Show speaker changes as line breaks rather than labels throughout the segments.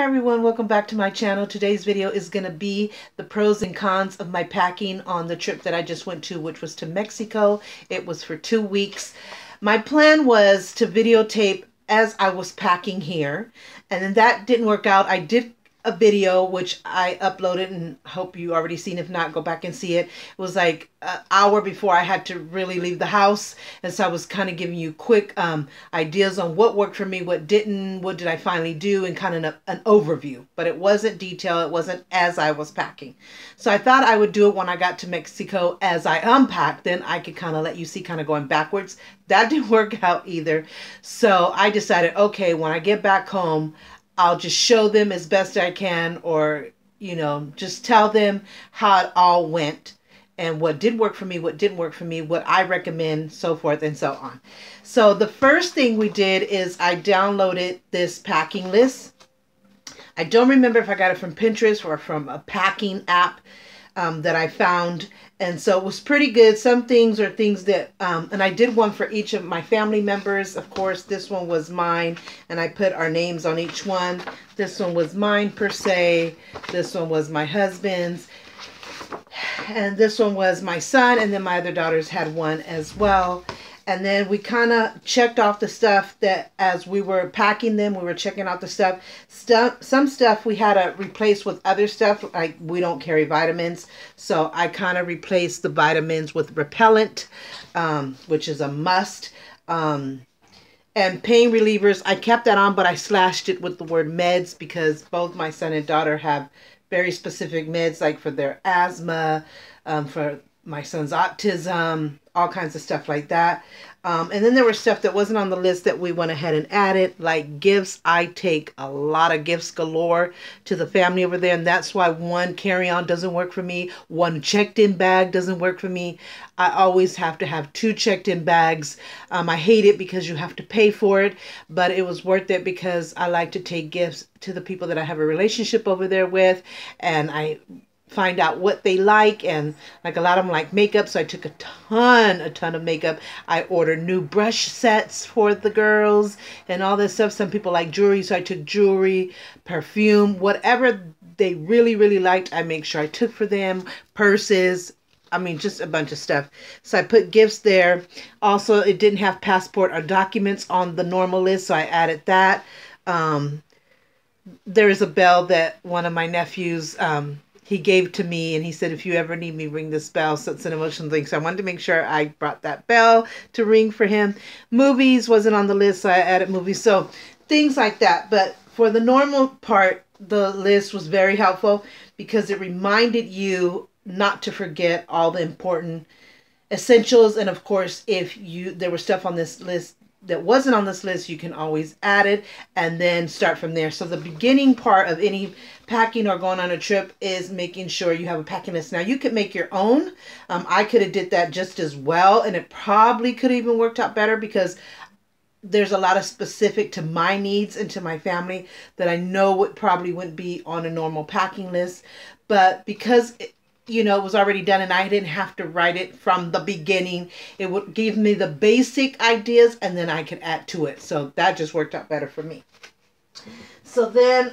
Hi everyone, welcome back to my channel. Today's video is going to be the pros and cons of my packing on the trip that I just went to, which was to Mexico. It was for 2 weeks. My plan was to videotape as I was packing here, and then that didn't work out. I did a video which I uploaded and hope you already seen. If not, go back and see it. It was like an hour before I had to really leave the house, and so I was kind of giving you quick ideas on what worked for me, what didn't, what did I finally do, and kind of an overview. But it wasn't detailed. It wasn't as I was packing. So I thought I would do it when I got to Mexico as I unpacked. Then I could kind of let you see kind of going backwards. That didn't work out either. So I decided, okay, when I get back home, I'll just show them as best I can, or, you know, just tell them how it all went and what did work for me, what didn't work for me, what I recommend, so forth and so on. So the first thing we did is I downloaded this packing list. I don't remember if I got it from Pinterest or from a packing app that I found. And so it was pretty good. Some things are things that, and I did one for each of my family members. Of course, this one was mine, and I put our names on each one. This one was mine per se. This one was my husband's. And this one was my son, and then my other daughters had one as well. And then we kind of checked off the stuff that as we were packing them, we were checking out the stuff. Some stuff we had to replace with other stuff. Like we don't carry vitamins. So I kind of replaced the vitamins with repellent, which is a must. And pain relievers, I kept that on, but I slashed it with the word meds because both my son and daughter have very specific meds, like for their asthma, for my son's autism, all kinds of stuff like that. And then there was stuff that wasn't on the list that we went ahead and added, like gifts. I take a lot of gifts galore to the family over there, and that's why one carry-on doesn't work for me. One checked-in bag doesn't work for me. I always have to have 2 checked-in bags. I hate it because you have to pay for it, but it was worth it because I like to take gifts to the people that I have a relationship over there with, and I find out what they like. And like a lot of them like makeup, so I took a ton of makeup. I ordered new brush sets for the girls and all this stuff. Some people like jewelry, so I took jewelry, perfume, whatever they really liked, I make sure I took for them. Purses, I mean, just a bunch of stuff. So I put gifts there. Also, it didn't have passport or documents on the normal list, so I added that. There is a bell that one of my nephews he gave to me, and he said, if you ever need me, ring this bell. So it's an emotional thing. So I wanted to make sure I brought that bell to ring for him. Movies wasn't on the list, so I added movies. So things like that. But for the normal part, the list was very helpful because it reminded you not to forget all the important essentials. And of course, if there was stuff on this list that wasn't on this list, you can always add it and then start from there. So the beginning part of any packing or going on a trip is making sure you have a packing list. Now you could make your own. I could have did that just as well, and it probably could have even worked out better because there's a lot of specific to my needs and to my family that I know probably wouldn't be on a normal packing list. But because you know, it was already done and I didn't have to write it from the beginning, it would give me the basic ideas and then I could add to it. So that just worked out better for me. So then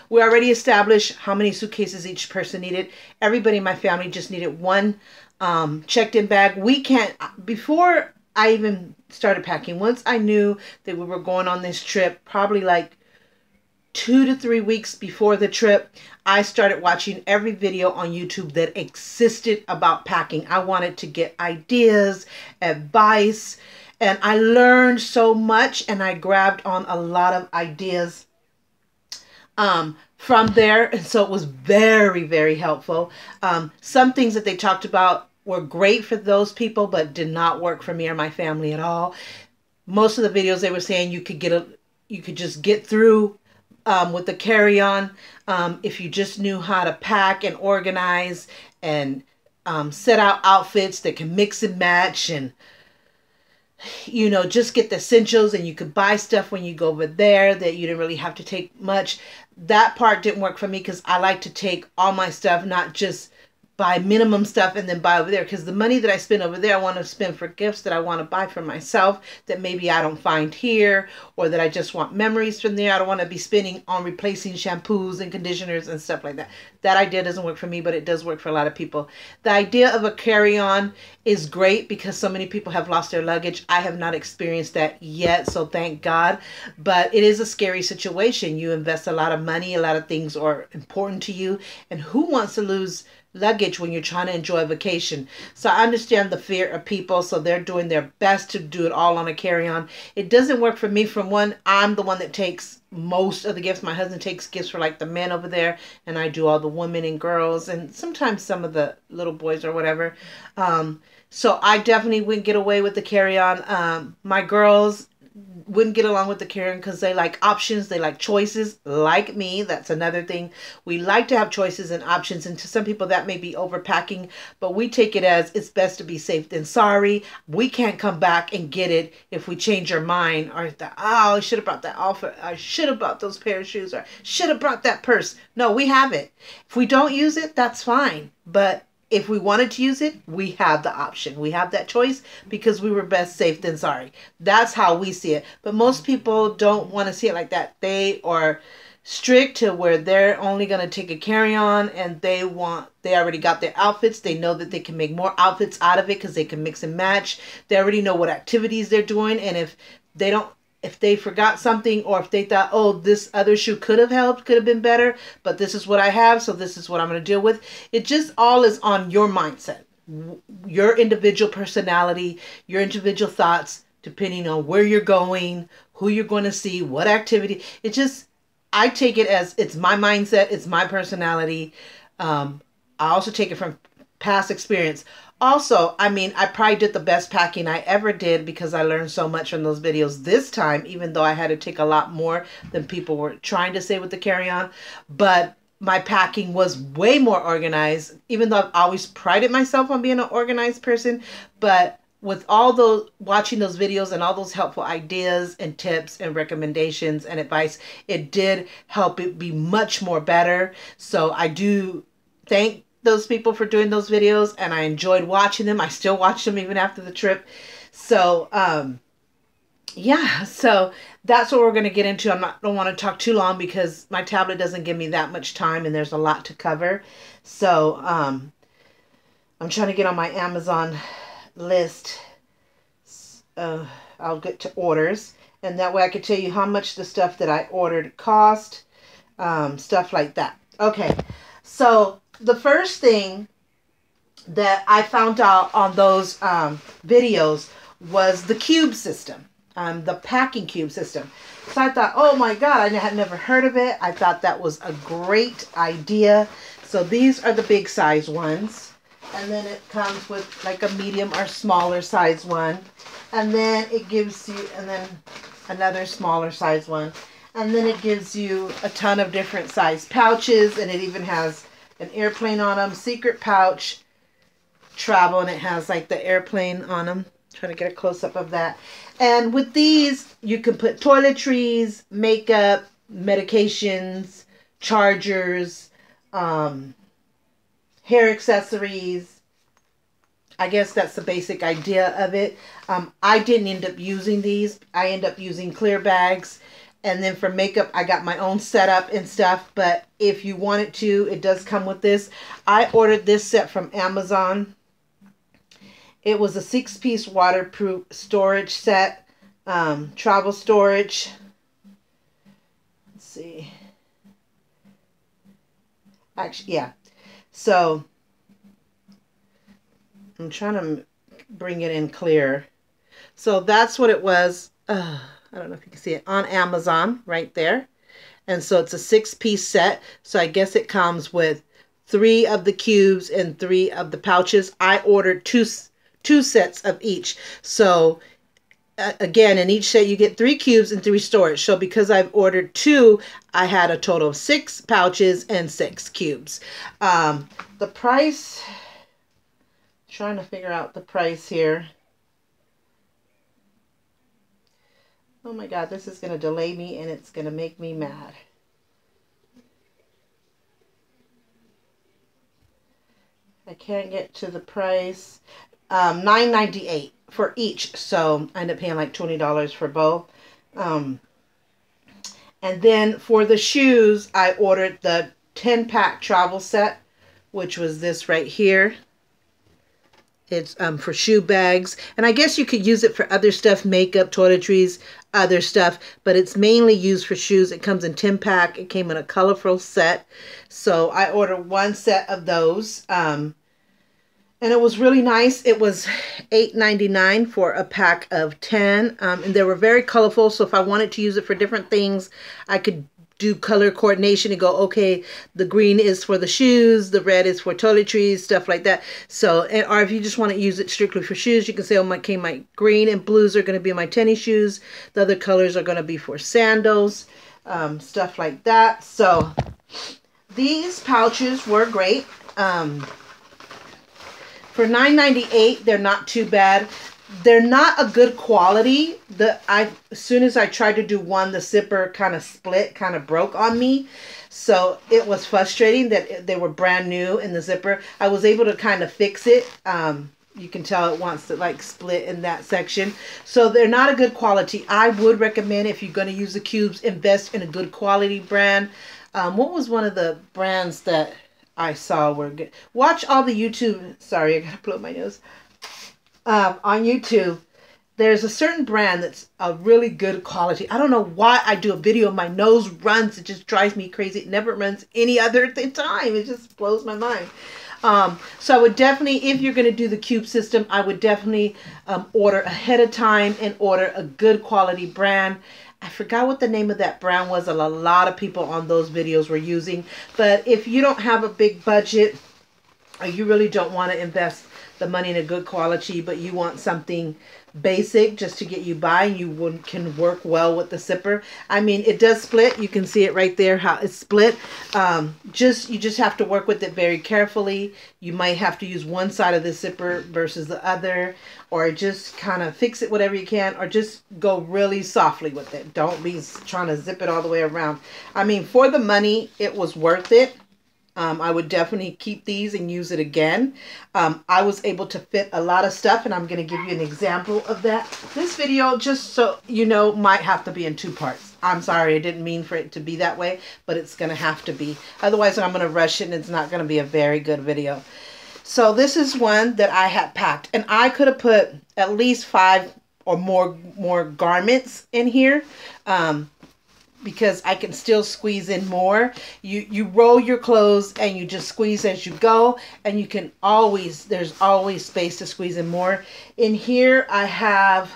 we already established how many suitcases each person needed. Everybody in my family just needed one checked-in bag. Before I even started packing, once I knew that we were going on this trip, probably like 2 to 3 weeks before the trip, I started watching every video on YouTube that existed about packing. I wanted to get ideas, advice, and I learned so much, and I grabbed on a lot of ideas from there. And so it was very helpful. Some things that they talked about were great for those people, but did not work for me or my family at all. Most of the videos they were saying you could just get through with the carry-on if you just knew how to pack and organize and set out outfits that can mix and match, and you know, just get the essentials, and you could buy stuff when you go over there that you didn't really have to take much. That part didn't work for me because I like to take all my stuff, not just buy minimum stuff and then buy over there, because the money that I spend over there I want to spend for gifts that I want to buy for myself that maybe I don't find here, or that I just want memories from there. I don't want to be spending on replacing shampoos and conditioners and stuff like that. That idea doesn't work for me, but it does work for a lot of people. The idea of a carry-on is great because so many people have lost their luggage. I have not experienced that yet, so thank God. But it is a scary situation. You invest a lot of money, a lot of things are important to you, and who wants to lose luggage when you're trying to enjoy a vacation? So I understand the fear of people, so they're doing their best to do it all on a carry-on. It doesn't work for me. For one, I'm the one that takes most of the gifts. My husband takes gifts for like the men over there, and I do all the women and girls, and sometimes some of the little boys or whatever. So I definitely wouldn't get away with the carry-on. My girls wouldn't get along with the carry-on because they like options, they like choices, like me. That's another thing. We like to have choices and options, and to some people that may be overpacking, but we take it as it's best to be safe than sorry. We can't come back and get it if we change our mind, or I should have brought that outfit, I should have brought those pair of shoes, or should have brought that purse. No, we have it. If we don't use it, that's fine, but if we wanted to use it, we have the option. We have that choice because we were best safe than sorry. That's how we see it. But most people don't want to see it like that. They are strict to where they're only going to take a carry-on, and they already got their outfits. They know that they can make more outfits out of it because they can mix and match. They already know what activities they're doing, and if they forgot something, or if they thought, oh, this other shoe could have helped, could have been better, but this is what I have, so this is what I'm going to deal with. It just all is on your mindset, your individual personality, your individual thoughts, depending on where you're going, who you're going to see, what activity. I take it as it's my mindset, it's my personality. I also take it from past experience. Also, I mean, I probably did the best packing I ever did because I learned so much from those videos this time, even though I had to take a lot more than people were trying to say with the carry-on. But my packing was way more organized, even though I've always prided myself on being an organized person. But with all those, watching those videos and all those helpful ideas and tips and recommendations and advice, it did help it be much more better. So I do thank those people for doing those videos, and I enjoyed watching them. I still watch them even after the trip. So yeah, so that's what we're going to get into. Don't want to talk too long because my tablet doesn't give me that much time and there's a lot to cover. So I'm trying to get on my Amazon list. I'll get to orders, and that way I can tell you how much the stuff that I ordered cost, stuff like that. Okay, so the first thing that I found out on those videos was the cube system, the packing cube system. So I thought, oh my God, I had never heard of it. I thought that was a great idea. So these are the big size ones. And then it comes with like a medium or smaller size one. And then it gives you, and then another smaller size one. And then it gives you a ton of different size pouches, and it even has an airplane on them, secret pouch, travel, and it has like the airplane on them. Trying to get a close-up of that. And with these, you can put toiletries, makeup, medications, chargers, hair accessories. I guess that's the basic idea of it. I didn't end up using these. I end up using clear bags. And then for makeup, I got my own setup and stuff. But if you wanted to, it does come with this. I ordered this set from Amazon. It was a 6-piece waterproof storage set. Travel storage. Let's see. Actually, yeah. So, I'm trying to bring it in clear. So that's what it was. I don't know if you can see it on Amazon right there. And so it's a 6-piece set. So I guess it comes with 3 of the cubes and 3 of the pouches. I ordered two sets of each. So again, in each set you get 3 cubes and 3 storage. So because I've ordered 2, I had a total of 6 pouches and 6 cubes. The price, trying to figure out the price here. Oh my God, this is going to delay me and it's going to make me mad. I I can't get to the price. $9.98 for each. So I ended up paying like $20 for both. And then for the shoes, I ordered the 10-pack travel set, which was this right here. It's for shoe bags. And I guess you could use it for other stuff, makeup, toiletries, other stuff. But it's mainly used for shoes. It comes in 10-pack. It came in a colorful set. So I ordered one set of those. And it was really nice. It was $8.99 for a pack of 10. And they were very colorful. So if I wanted to use it for different things, I could do color coordination and go, okay, the green is for the shoes, the red is for toiletries, stuff like that. So, or if you just want to use it strictly for shoes, you can say, oh, my green and blues are going to be my tennis shoes. The other colors are going to be for sandals, stuff like that. So these pouches were great. For $9.98, they're not too bad. They're not a good quality. As soon as I tried to do one, the zipper kind of split, kind of broke on me. So it was frustrating that they were brand new in the zipper. I was able to kind of fix it. You can tell it wants to like split in that section. So they're not a good quality. I would recommend, if you're going to use the cubes, invest in a good quality brand. What was one of the brands that I saw were good? Watch all the YouTube. Sorry, I got to blow my nose. On YouTube, there's a certain brand that's a really good quality. I don't know why I do a video, my nose runs. It just drives me crazy. It never runs any other time. It just blows my mind. So I would definitely, if you're going to do the cube system, I would definitely order ahead of time and order a good quality brand. I forgot what the name of that brand was. A lot of people on those videos were using. But if you don't have a big budget, or you really don't want to invest the money in a good quality, but you want something basic just to get you by, and you can work well with the zipper. I mean, it does split. You can see it right there, how it's split. You just have to work with it very carefully. You might have to use one side of the zipper versus the other, or just kind of fix it whatever you can, or just go really softly with it. Don't be trying to zip it all the way around. I mean, for the money, it was worth it. I would definitely keep these and use it again. I was able to fit a lot of stuff, and I'm going to give you an example of that. This video, just so you know, might have to be in 2 parts. I'm sorry, I didn't mean for it to be that way, but it's going to have to be. Otherwise, I'm going to rush it, and it's not going to be a very good video. So this is one that I had packed, and I could have put at least 5 or more garments in here. Because I can still squeeze in more. You roll your clothes and you just squeeze as you go, and you can always, there's always space to squeeze in more. In here I have,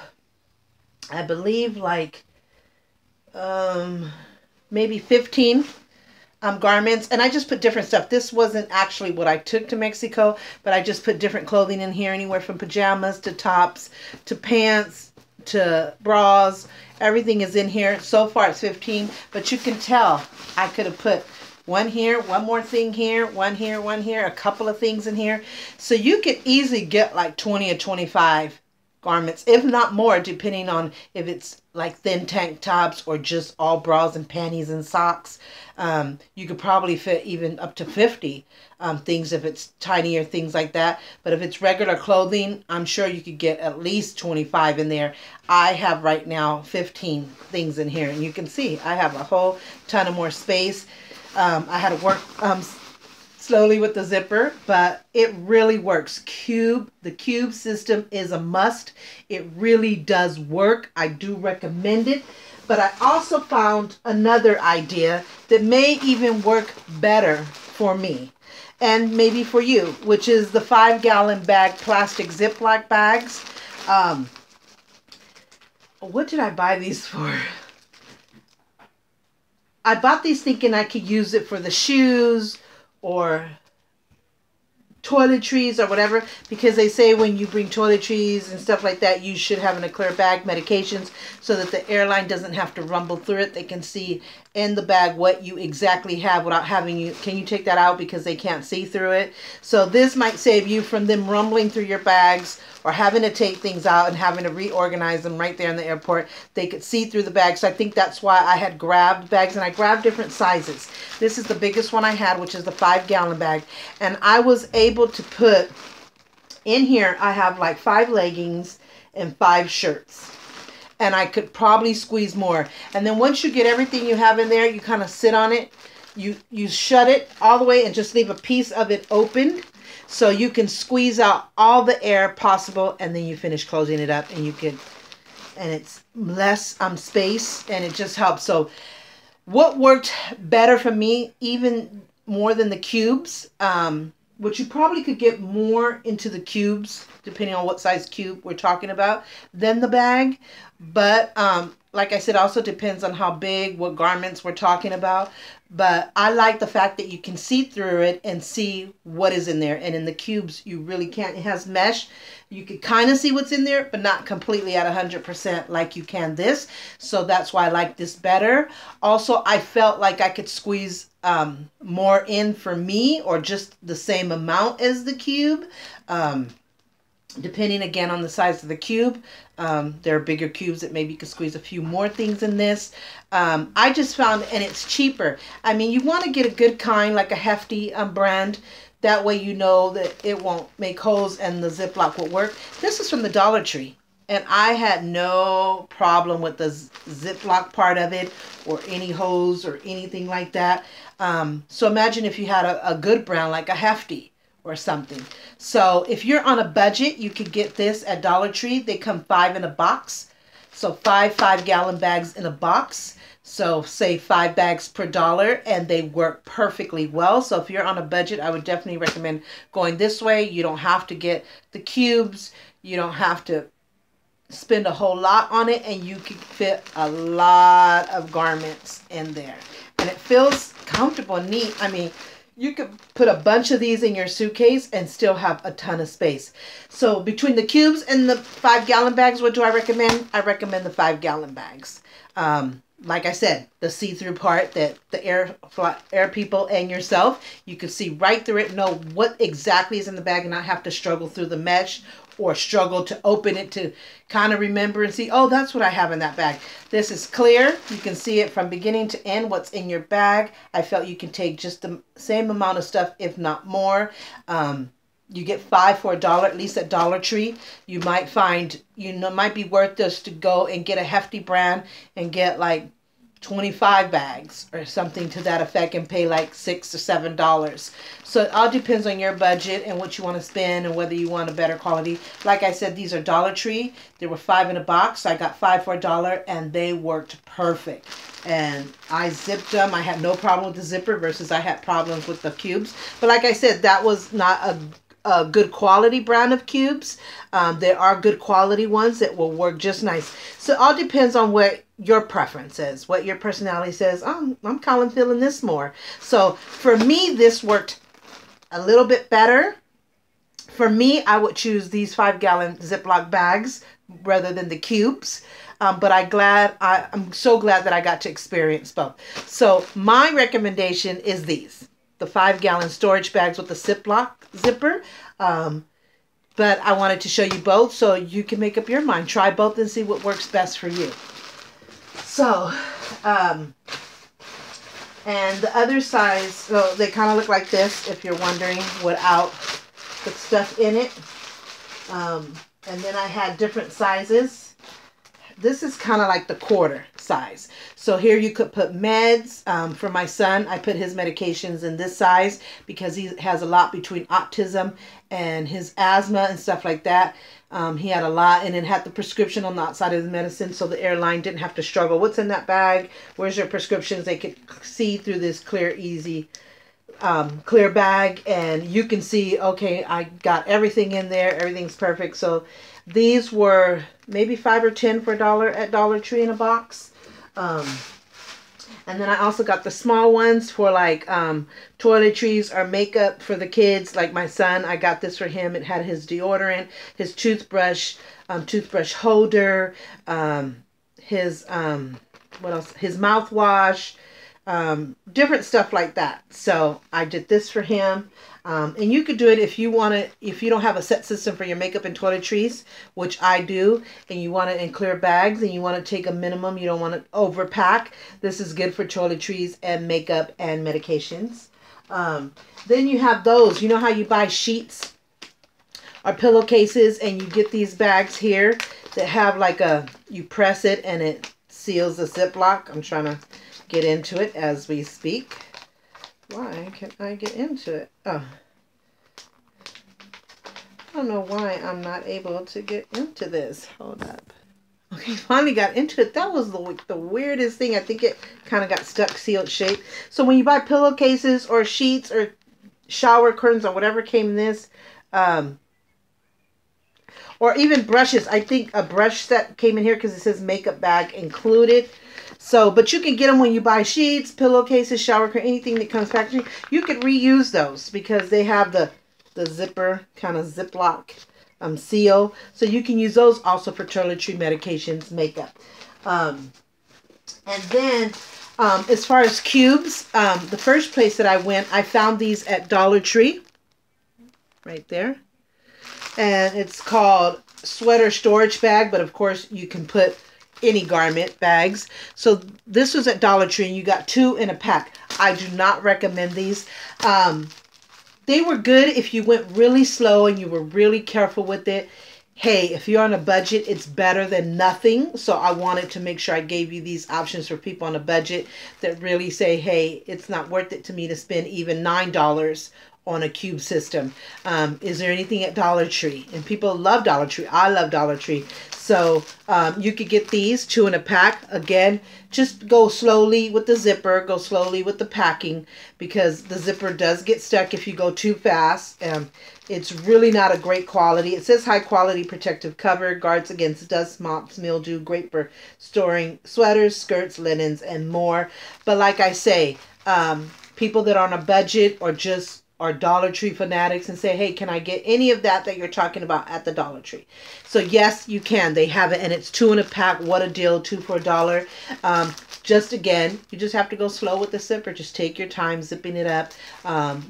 I believe, like maybe 15 garments, and I just put different stuff. This wasn't actually what I took to Mexico, but I just put different clothing in here, anywhere from pajamas to tops to pants to bras. Everything is in here. So far it's 15, but you can tell I could have put one here, one more thing here, one here, a couple of things in here. So you could easily get like 20 or 25 garments, if not more, depending on if it's like thin tank tops or just all bras and panties and socks. You could probably fit even up to 50 things if it's tinier, things like that. But if it's regular clothing, I'm sure you could get at least 25 in there. I have right now 15 things in here, and you can see I have a whole ton of more space. I had to work slowly with the zipper, but it really works. The cube system is a must. It really does work. I do recommend it. But I also found another idea that may even work better for me and maybe for you, which is the 5-gallon bag plastic Ziploc bags. What did I buy these for? I bought these thinking I could use it for the shoes or toiletries or whatever, because they say when you bring toiletries and stuff like that, you should have in a clear bag medications so that the airline doesn't have to rumble through it. They can see in the bag what you exactly have without having you, can you take that out, because they can't see through it. So this might save you from them rumbling through your bags or having to take things out and having to reorganize them right there in the airport. They could see through the bag. So I think that's why I had grabbed bags, and I grabbed different sizes. This is the biggest one I had, which is the 5-gallon bag. And I was able able to put in here, I have like 5 leggings and 5 shirts. And I could probably squeeze more. And then once you get everything you have in there, you kind of sit on it. You shut it all the way and just leave a piece of it open, so you can squeeze out all the air possible, and then you finish closing it up, and you can, and it's less space, and it just helps. So what worked better for me, even more than the cubes, which you probably could get more into the cubes depending on what size cube we're talking about than the bag, but like I said, also depends on how big, what garments we're talking about. But I like the fact that you can see through it and see what is in there. And in the cubes, you really can't. It has mesh. You can kind of see what's in there, but not completely at 100% like you can this. So that's why I like this better. Also, I felt like I could squeeze more in for me, or just the same amount as the cube. Depending again on the size of the cube. There are bigger cubes that maybe you can squeeze a few more things in this. I just found, and it's cheaper. I mean, you want to get a good kind, like a Hefty brand. That way you know that it won't make holes and the Ziploc will work. This is from the Dollar Tree. And I had no problem with the Ziploc part of it, or any hose or anything like that. So imagine if you had a good brand like a Hefty or something. So if you're on a budget, you could get this at Dollar Tree. They come 5 in a box. So 5 gallon bags in a box. So say 5 bags per $1, and they work perfectly well. So if you're on a budget, I would definitely recommend going this way. You don't have to get the cubes. You don't have to spend a whole lot on it, and you can fit a lot of garments in there. And it feels comfortable and neat. I mean, you could put a bunch of these in your suitcase and still have a ton of space. So between the cubes and the 5-gallon bags, what do I recommend? I recommend the 5-gallon bags. Like I said, the see-through part that the air people and yourself, you can see right through it, know what exactly is in the bag, and not have to struggle through the mesh or struggle to open it to kind of remember and see, oh, that's what I have in that bag. This is clear. You can see it from beginning to end, what's in your bag. I felt you can take just the same amount of stuff, if not more. You get 5 for $1, at least at Dollar Tree. You might find, might be worth this to go and get a Hefty brand and get like 25 bags or something to that effect, and pay like $6 or $7. So it all depends on your budget and what you want to spend, and whether you want a better quality. Like I said, these are Dollar Tree. There were 5 in a box. So I got 5 for $1, and they worked perfect. And I zipped them. I had no problem with the zipper, versus I had problems with the cubes. But like I said, that was not a good quality brand of cubes. There are good quality ones that will work just nice. So it all depends on what your preference is, what your personality says. I'm kind of feeling this more. So for me, this worked a little bit better. For me, I would choose these 5-gallon Ziploc bags rather than the cubes. But I'm so glad that I got to experience both. So my recommendation is these, the 5-gallon storage bags with the Ziploc zipper. But I wanted to show you both so you can make up your mind. Try both and see what works best for you. So, and the other size, so they kind of look like this, if you're wondering, without the stuff in it. And then I had different sizes. This is kind of like the quarter size. So here you could put meds. For my son, I put his medications in this size because he has a lot between autism and his asthma and stuff like that. He had a lot, and it had the prescription on the outside of the medicine, so the airline didn't have to struggle. What's in that bag? Where's your prescriptions? They could see through this clear, easy, clear bag, and you can see, okay, I got everything in there. Everything's perfect. So these were maybe 5 or 10 for $1 at Dollar Tree in a box. And then I also got the small ones for like toiletries or makeup for the kids. Like my son, I got this for him. It had his deodorant, his toothbrush, toothbrush holder, his what else? His mouthwash, different stuff like that. So I did this for him. And you could do it if you want to, if you don't have a set system for your makeup and toiletries, which I do, and you want it in clear bags and you want to take a minimum, you don't want to overpack. This is good for toiletries and makeup and medications. Then you have those. You know how you buy sheets or pillowcases and you get these bags here that have like you press it and it seals the Ziploc. I'm trying to get into it as we speak. Why can't I get into it? Oh. I don't know why I'm not able to get into this. Hold up. Okay, finally got into it. That was the weirdest thing. I think it kind of got stuck sealed shape. So when you buy pillowcases or sheets or shower curtains or whatever came in this, or even brushes. I think a brush set came in here because it says makeup bag included. So, but you can get them when you buy sheets, pillowcases, shower curtain, anything that comes packaging. You could reuse those because they have the zipper kind of Ziploc seal. So you can use those also for toiletry, medications, makeup. And then as far as cubes, the first place that I went, I found these at Dollar Tree. Right there. And it's called sweater storage bag, but of course you can put any garment bags. So this was at Dollar Tree and you got 2 in a pack. I do not recommend these. They were good if you went really slow and you were really careful with it. Hey, if you're on a budget, it's better than nothing. So I wanted to make sure I gave you these options for people on a budget that really say, hey, it's not worth it to me to spend even $9 on a cube system. Is there anything at Dollar Tree? And people love Dollar Tree. I love Dollar Tree. So you could get these 2 in a pack. Again, just go slowly with the zipper. Go slowly with the packing because the zipper does get stuck if you go too fast. It's really not a great quality. It says high quality protective cover, guards against dust, moths, mildew, great for storing sweaters, skirts, linens, and more. But like I say, people that are on a budget or just are Dollar Tree fanatics and say, hey, can I get any of that you're talking about at the Dollar Tree? So yes, you can. They have it and it's 2 in a pack. What a deal. 2 for $1. Just again, you just have to go slow with the zipper. Just take your time zipping it up.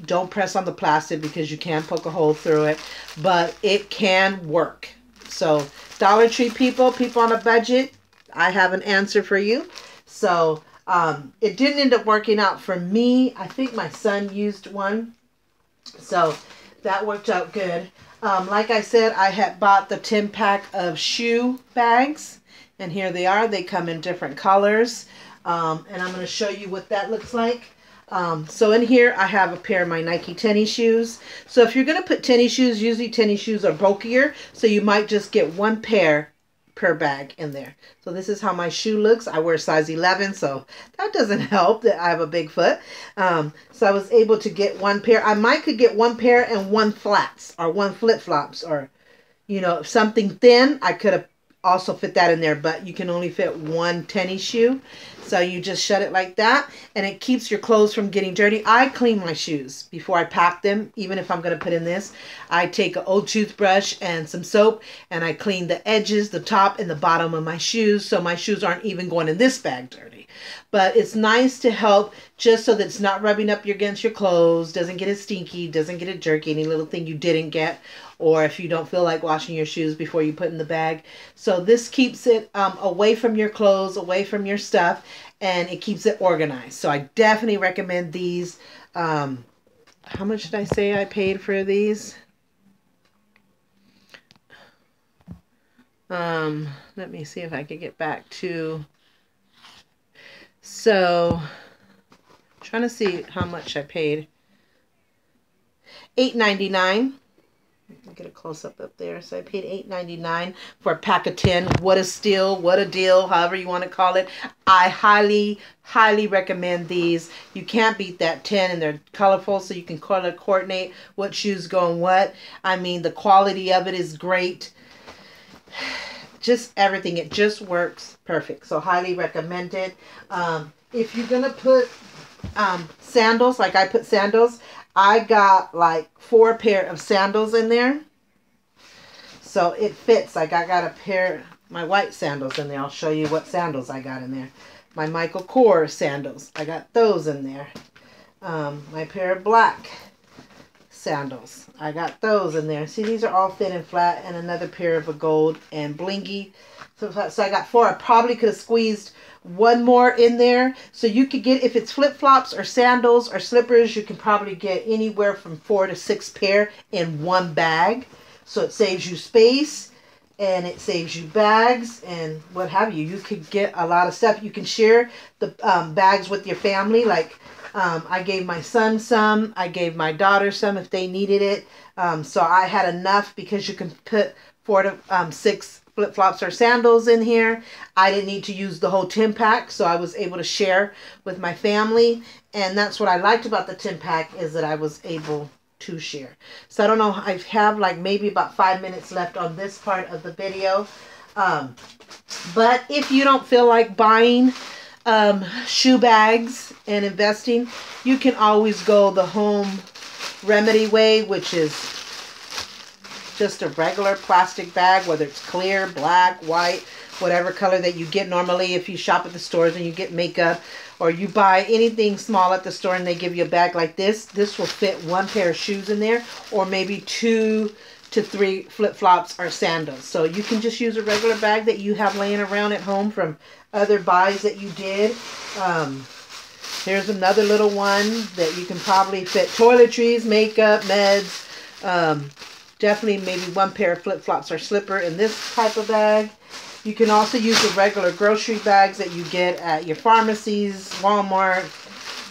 Don't press on the plastic because you can poke a hole through it, but it can work. So Dollar Tree people on a budget, I have an answer for you. So it didn't end up working out for me. I think my son used one. So that worked out good. Like I said, I had bought the 10-pack of shoe bags. And here they are. They come in different colors. And I'm going to show you what that looks like. So in here, I have a pair of my Nike tennis shoes. So if you're going to put tennis shoes, usually tennis shoes are bulkier. So you might just get 1 pair per bag in there. So this is how my shoe looks. I wear size 11, so that doesn't help that I have a big foot. So I was able to get 1 pair. I could get 1 pair and 1 flats or 1 flip-flops or, you know, something thin. I could have also fit that in there, but you can only fit 1 tennis shoe. So you just shut it like that and it keeps your clothes from getting dirty. I clean my shoes before I pack them. Even if I'm going to put in this, I take an old toothbrush and some soap and I clean the edges, the top and the bottom of my shoes. So my shoes aren't even going in this bag dirty. But it's nice to help just so that it's not rubbing up against your clothes, doesn't get it stinky, doesn't get it jerky, any little thing you didn't get, or if you don't feel like washing your shoes before you put in the bag. So this keeps it away from your clothes, away from your stuff, and it keeps it organized. So I definitely recommend these. How much did I say I paid for these? Let me see if I can get back to... So, trying to see how much I paid. $8.99. Get a close up there. So I paid $8.99 for a pack of 10. What a steal! What a deal! However you want to call it. I highly, highly recommend these. You can't beat that 10, and they're colorful, so you can color coordinate what shoes go on what. I mean, the quality of it is great. Just everything. It just works perfect. So highly recommend it. If you're going to put sandals, like I put sandals, I got like 4 pair of sandals in there. So it fits. Like I got a pair, my white sandals in there. I'll show you what sandals I got in there. My Michael Kors sandals. I got those in there. My pair of black sandals. I got those in there. See, these are all thin and flat, and another pair of a gold and blingy So I got 4. I probably could have squeezed one more in there. So you could get, if it's flip-flops or sandals or slippers, you can probably get anywhere from 4 to 6 pair in one bag. So it saves you space and it saves you bags and what have you. You could get a lot of stuff. You can share the bags with your family. Like I gave my son some. I gave my daughter some if they needed it. So I had enough because you can put 4 to 6 flip-flops or sandals in here. I didn't need to use the whole 10 pack, so I was able to share with my family. And that's what I liked about the 10 pack, is that I was able to share. So I don't know, I have like maybe about 5 minutes left on this part of the video. But if you don't feel like buying shoe bags and investing, you can always go the home remedy way, which is just a regular plastic bag, whether it's clear, black, white, whatever color that you get normally if you shop at the stores and you get makeup, or you buy anything small at the store and they give you a bag like this. This will fit 1 pair of shoes in there, or maybe 2 to 3 flip-flops or sandals. So you can just use a regular bag that you have laying around at home from other buys that you did. Here's another little one that you can probably fit toiletries, makeup, meds, definitely maybe 1 pair of flip-flops or slipper in this type of bag. You can also use the regular grocery bags that you get at your pharmacies, Walmart,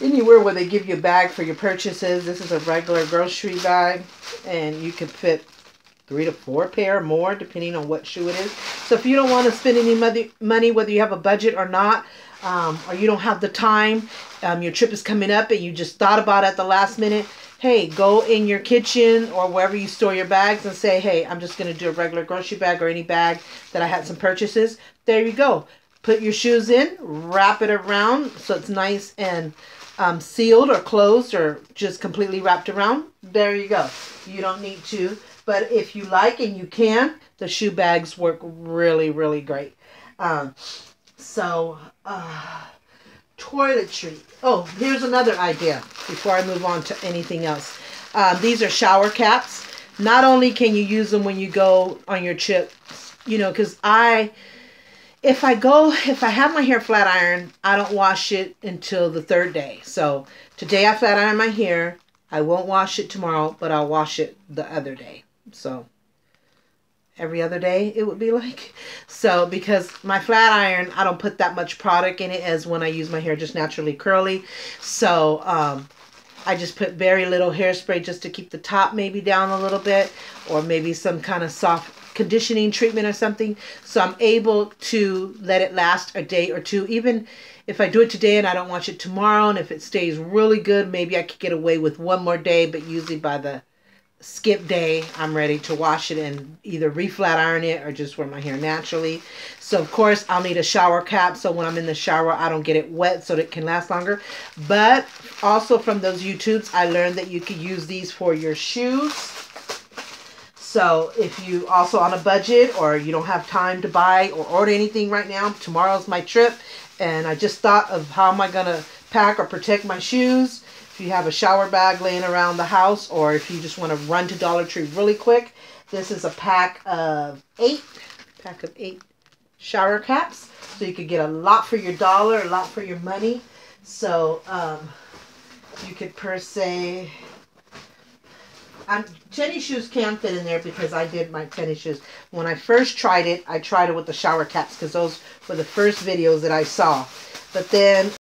anywhere where they give you a bag for your purchases. This is a regular grocery bag, and you can fit 3 to 4 pair more depending on what shoe it is. So if you don't want to spend any money, whether you have a budget or not, or you don't have the time, your trip is coming up and you just thought about it at the last minute, hey, go in your kitchen or wherever you store your bags and say, hey, I'm just going to do a regular grocery bag or any bag that I had some purchases. There you go. Put your shoes in, wrap it around so it's nice and sealed or closed or just completely wrapped around. There you go. You don't need to. But if you like and you can, the shoe bags work really, really great. Toiletry. Oh, here's another idea before I move on to anything else. These are shower caps. Not only can you use them when you go on your trip, you know, because if I have my hair flat ironed, I don't wash it until the 3rd day. So today I flat iron my hair. I won't wash it tomorrow, but I'll wash it the other day. So every other day it would be like. So because my flat iron, I don't put that much product in it as when I use my hair just naturally curly. So I just put very little hairspray just to keep the top maybe down a little bit, or maybe some kind of soft conditioning treatment or something. So I'm able to let it last a day or two. Even if I do it today and I don't wash it tomorrow, and if it stays really good, maybe I could get away with 1 more day, but usually by the skip day, I'm ready to wash it and either re-flat iron it or just wear my hair naturally. So of course I'll need a shower cap, so when I'm in the shower I don't get it wet so that it can last longer. But also from those YouTubes I learned that you could use these for your shoes. So if you also on a budget, or you don't have time to buy or order anything right now, tomorrow's my trip and I just thought of how am I gonna pack or protect my shoes. If you have a shower bag laying around the house, or if you just want to run to Dollar Tree really quick, this is a pack of 8 shower caps. So you could get a lot for your dollar, a lot for your money. So you could per se, tennis shoes can fit in there because I did my tennis shoes. When I first tried it, I tried it with the shower caps because those were the first videos that I saw. But then